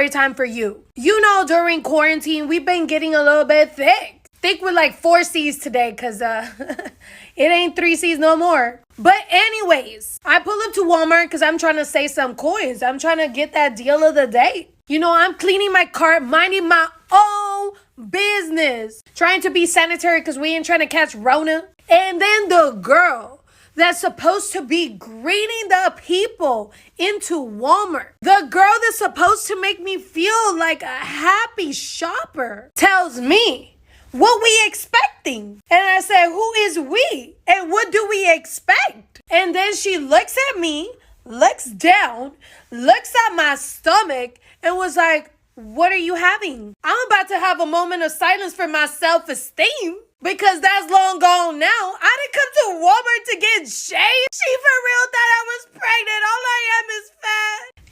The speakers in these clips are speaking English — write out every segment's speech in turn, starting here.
story time for you. You know, during quarantine, we've been getting a little bit thick. Thick with like 4 C's today, because it ain't 3 C's no more. But anyways, I pull up to Walmart because I'm trying to save some coins. I'm trying to get that deal of the day. You know, I'm cleaning my cart, minding my own business. Trying to be sanitary because we ain't trying to catch Rona. And then the girl that's supposed to be greeting the people into Walmart, the girl that's supposed to make me feel like a happy shopper, tells me, what we expecting? And I said, who is we? And what do we expect? And then she looks at me, looks down, looks at my stomach, and was like, what are you having? I'm about to have a moment of silence for my self-esteem, because that's long gone now. I didn't come to Walmart to get shade. She for real thought I was pregnant. All I am is fat.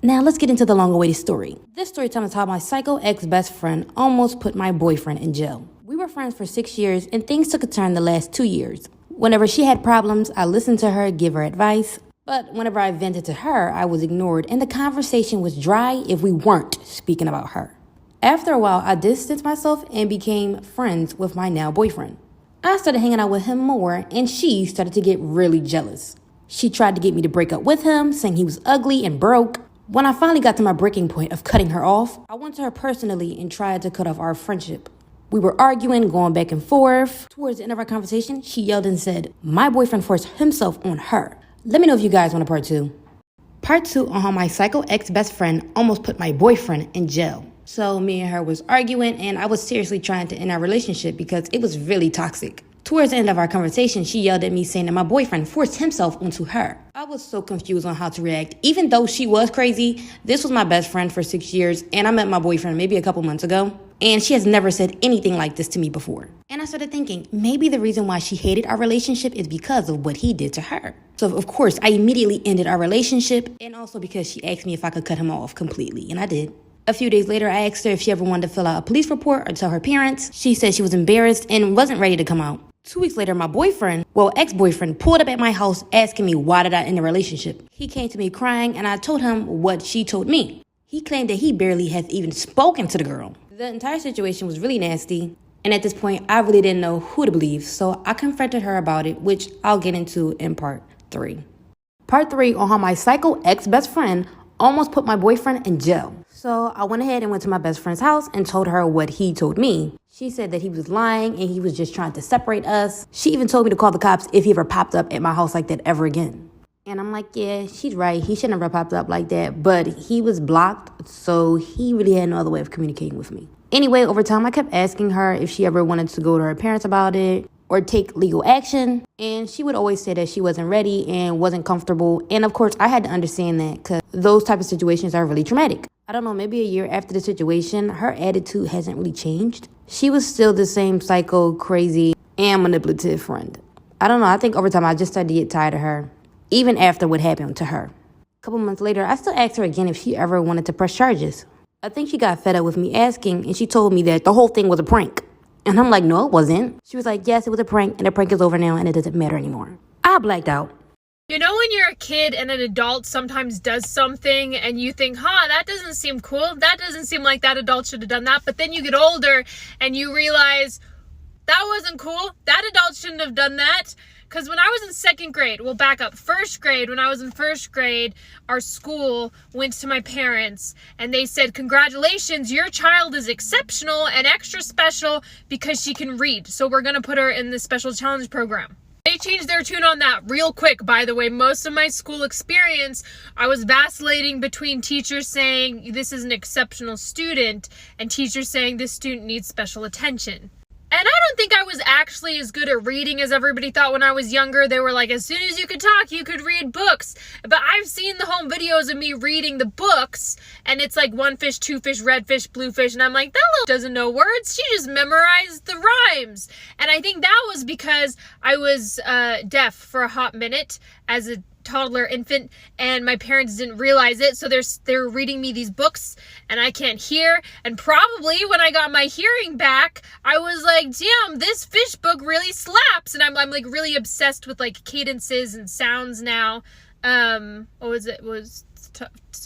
Now let's get into the long-awaited story. This story time is how my psycho ex-best friend almost put my boyfriend in jail. We were friends for 6 years, and things took a turn the last 2 years. Whenever she had problems, I listened to her, give her advice. But whenever I vented to her, I was ignored, and the conversation was dry if we weren't speaking about her. After a while, I distanced myself and became friends with my now boyfriend. I started hanging out with him more, and she started to get really jealous. She tried to get me to break up with him, saying he was ugly and broke. When I finally got to my breaking point of cutting her off, I went to her personally and tried to cut off our friendship. We were arguing, going back and forth. Towards the end of our conversation, she yelled and said, my boyfriend forced himself on her. Let me know if you guys want a part 2. Part 2 on how my psycho ex-best friend almost put my boyfriend in jail. So me and her was arguing, and I was seriously trying to end our relationship because it was really toxic. Towards the end of our conversation, she yelled at me saying that my boyfriend forced himself onto her. I was so confused on how to react. Even though she was crazy, this was my best friend for 6 years, and I met my boyfriend maybe a couple months ago, and she has never said anything like this to me before. And I started thinking, maybe the reason why she hated our relationship is because of what he did to her. So of course, I immediately ended our relationship, and also because she asked me if I could cut him off completely, and I did. A few days later, I asked her if she ever wanted to fill out a police report or tell her parents. She said she was embarrassed and wasn't ready to come out. 2 weeks later, my ex-boyfriend pulled up at my house asking me why did I end the relationship. He came to me crying, and I told him what she told me. He claimed that he barely has even spoken to the girl. The entire situation was really nasty, and at this point, I really didn't know who to believe, so I confronted her about it, which I'll get into in part 3. Part 3 on how my psycho ex-best friend almost put my boyfriend in jail. So I went ahead and went to my best friend's house and told her what he told me. She said that he was lying and he was just trying to separate us. She even told me to call the cops if he ever popped up at my house like that ever again. And I'm like, yeah, she's right. He shouldn't have popped up like that. But he was blocked, so he really had no other way of communicating with me. Anyway, over time, I kept asking her if she ever wanted to go to her parents about it or take legal action. And she would always say that she wasn't ready and wasn't comfortable. And of course, I had to understand that because those type of situations are really traumatic. I don't know, maybe a year after the situation, her attitude hasn't really changed. She was still the same psycho, crazy, and manipulative friend. I don't know, I think over time I just started to get tired of her, even after what happened to her. A couple months later, I still asked her again if she ever wanted to press charges. I think she got fed up with me asking, and she told me that the whole thing was a prank. And I'm like, no, it wasn't. She was like, yes, it was a prank, and the prank is over now, and it doesn't matter anymore. I blacked out. You know when you're a kid and an adult sometimes does something and you think, that doesn't seem cool. That doesn't seem like that adult should have done that. But then you get older and you realize that wasn't cool. That adult shouldn't have done that. Because when I was in second grade, we'll back up, first grade, when I was in first grade, our school went to my parents and they said, congratulations, your child is exceptional and extra special because she can read. So we're going to put her in the special challenge program. They changed their tune on that real quick, by the way. Most of my school experience, I was vacillating between teachers saying this is an exceptional student and teachers saying this student needs special attention. And I don't think I was actually as good at reading as everybody thought when I was younger. They were like, as soon as you could talk, you could read books. But I've seen the home videos of me reading the books, and it's like 1 fish, 2 fish, red fish, blue fish. And I'm like, that little doesn't know words. She just memorized the rhymes. And I think that was because I was deaf for a hot minute as a toddler infant, and my parents didn't realize it, so they're reading me these books and I can't hear. And probably when I got my hearing back, I was like, damn, this fish book really slaps. And I'm like really obsessed with like cadences and sounds now. What was it?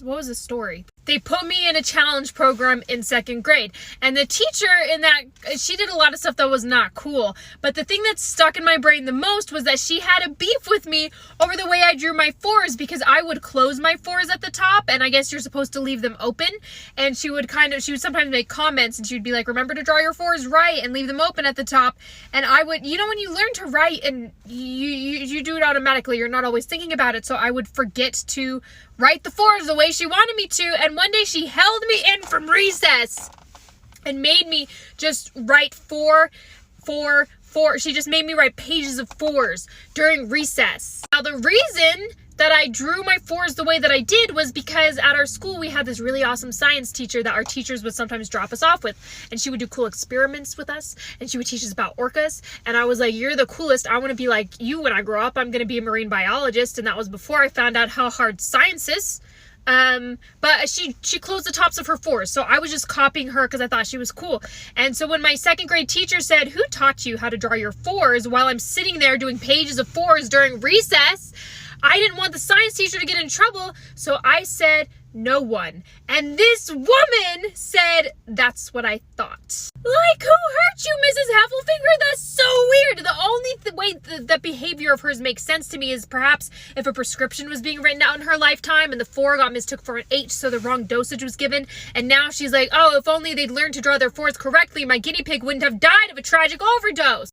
what was the story? They put me in a challenge program in 2nd grade. And the teacher in that, she did a lot of stuff that was not cool. But the thing that stuck in my brain the most was that she had a beef with me over the way I drew my 4s, because I would close my 4s at the top, and I guess you're supposed to leave them open. And she would sometimes make comments, and she would be like, remember to draw your 4s right and leave them open at the top. And I would, when you learn to write and you do it automatically, you're not always thinking about it. So I would forget to write the 4s the way she wanted me to. And one day she held me in from recess and made me just write 4. She just made me write pages of 4s during recess. Now, the reason that I drew my 4s the way that I did was because at our school we had this really awesome science teacher that our teachers would sometimes drop us off with, and she would do cool experiments with us, and she would teach us about orcas. And I was like, you're the coolest, I want to be like you when I grow up. I'm going to be a marine biologist. And that was before I found out how hard science is. But she closed the tops of her 4s, so I was just copying her because I thought she was cool. And so when my 2nd grade teacher said, who taught you how to draw your 4s, while I'm sitting there doing pages of 4s during recess, I didn't want the science teacher to get in trouble, so I said, no one. And this woman said, that's what I thought. Like, who hurt you, Mrs. Heffelfinger? That's so weird. The only way that behavior of hers makes sense to me is perhaps if a prescription was being written out in her lifetime and the 4 got mistook for an H, so the wrong dosage was given. And now she's like, oh, if only they'd learned to draw their 4s correctly, my guinea pig wouldn't have died of a tragic overdose.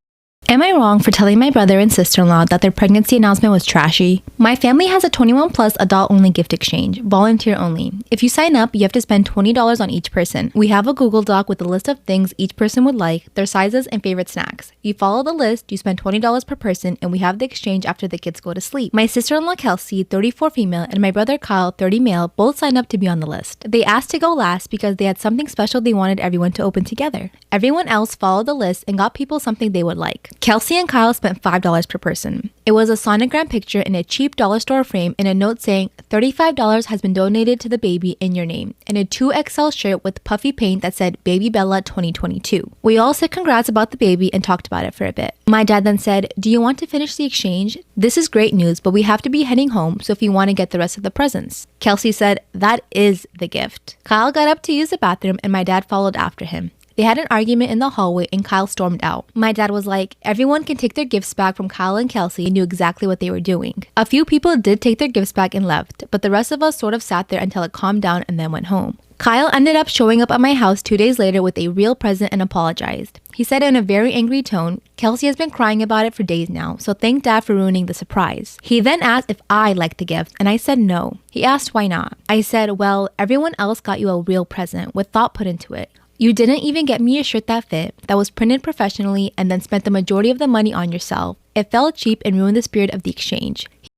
Am I wrong for telling my brother and sister-in-law that their pregnancy announcement was trashy? My family has a 21 plus adult-only gift exchange, volunteer only. If you sign up, you have to spend $20 on each person. We have a Google Doc with a list of things each person would like, their sizes, and favorite snacks. You follow the list, you spend $20 per person, and we have the exchange after the kids go to sleep. My sister-in-law Kelsey, 34 female, and my brother Kyle, 30 male, both signed up to be on the list. They asked to go last because they had something special they wanted everyone to open together. Everyone else followed the list and got people something they would like. Kelsey and Kyle spent $5 per person. It was a sonogram picture in a cheap dollar store frame and a note saying $35 has been donated to the baby in your name, and a 2XL shirt with puffy paint that said Baby Bella 2022. We all said congrats about the baby and talked about it for a bit. My dad then said, do you want to finish the exchange? This is great news, but we have to be heading home, so if you want to get the rest of the presents. Kelsey said, that is the gift. Kyle got up to use the bathroom and my dad followed after him. They had an argument in the hallway and Kyle stormed out. My dad was like, everyone can take their gifts back from Kyle and Kelsey and knew exactly what they were doing. A few people did take their gifts back and left, but the rest of us sort of sat there until it calmed down and then went home. Kyle ended up showing up at my house 2 days later with a real present and apologized. He said in a very angry tone, Kelsey has been crying about it for days now, so thank Dad for ruining the surprise. He then asked if I liked the gift, and I said no. He asked why not. I said, well, everyone else got you a real present with thought put into it. You didn't even get me a shirt that fit, that was printed professionally, and then spent the majority of the money on yourself. It felt cheap and ruined the spirit of the exchange.